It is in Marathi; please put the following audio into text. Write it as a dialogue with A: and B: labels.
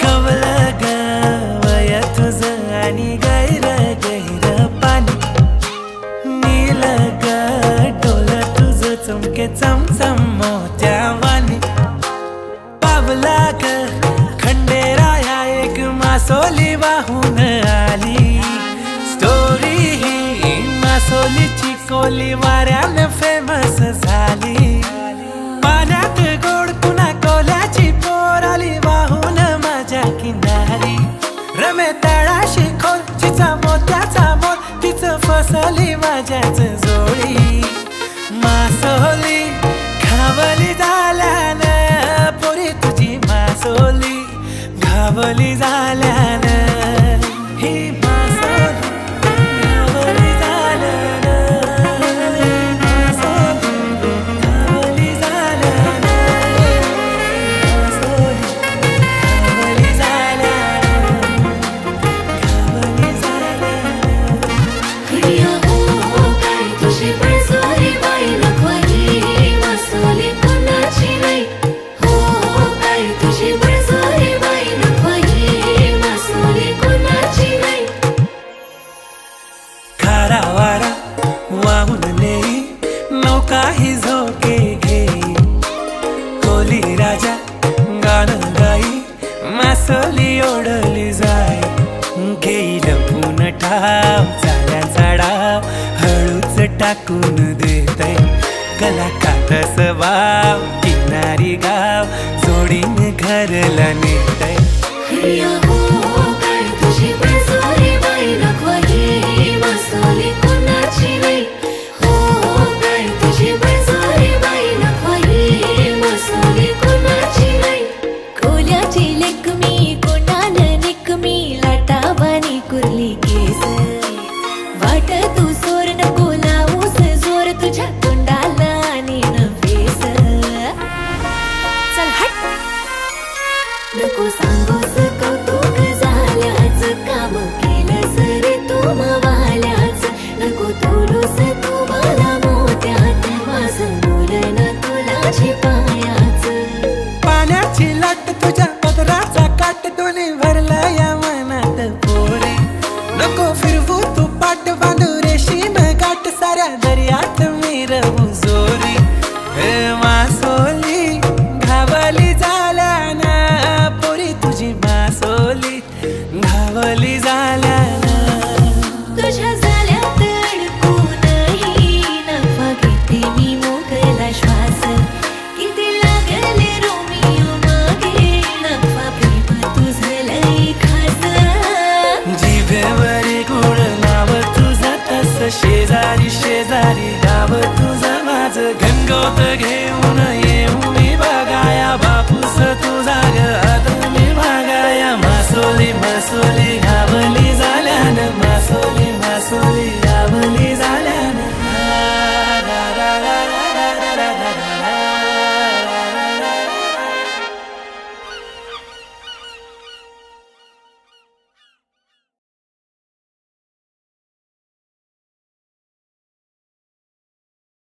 A: कवलं ग वय तुझं आणि गैर गैर पाणी नील ग डोलं तुझं चमके चमचम मोत्यावानी पावला ग खंडेराया एक मासोली वाहून आली स्टोरी ही मासोलीची कोली वाऱ्यानं फेमस झाली पाण्यात गोड पुन्हा कोल्याची पोर आली वाहून माझ्या किनारी रमे तळाशी खोल तिचा मोत्याचा मोल तिचं फसली माझ्याच जोडी मासोली घावली झाल्यानं पोरी तुझी मासोली घावली झाल्यानं ही मासोली घावली झाल्यानं मासोली घावली झाल्यानं मासोली घावली झाल्यानं घावली झाल्यानं
B: प्रिया हो काय तुझी बळजबरी बाई नको ही मासोली कोणाची नाही हो काय तुझी बळजबरी बाई नको ही मासोली कोणाची नाही
A: खारा वारा वाहून नेई नौका ही झोके घेई कोली राजा गाणं गाई मासोली ओढली जाई घेई लपून ठाव चाल्याचा डाव हळूच टाकून देतय गला कातस वाव किनारी गाव जोडीने घरला नेतय
B: प्रिया हो काय तुझी बळजबरी बाई नको ही मासोली कोणाची नाही हो काय तुझी बळजबरी बाई नको ही मासोली कोणाची नाही कोल्याची लेकमी कोणाला निकमी लाटावानी कुर्ली केस वाट तू सोर नको लावूस जोर तुझ्या तोंडाला आणि नफेस चल हट नको सांगूस कौतुक झाल्याच काम केलंस रे तू मवाल्याच नको तोलूस तू मला मोत्यात माझं बोलन तुला पायाच
A: पाण्याची लाट तुझ्या पदराचा काट दोन्ही भरला या मनात पोरे नको फिरवू तू पाठ बांधू रेशीम गाठ साऱ्या दर्यात मिरवू जोरी हे मासोली घावली झाल्यानं पोरी तुझी मासोली घावली झाल्यानं
B: तुझ्या झाल्यात अडकूनही नफा घेते मी मोकला श्वास किती लागले रोमिओ मागे नफा प्रेम तुझं लई खास
A: जिभेवरी गुळ नाव तुझं तस शेजारी शेजारी गाव तुझं माझं गंगोत घेऊन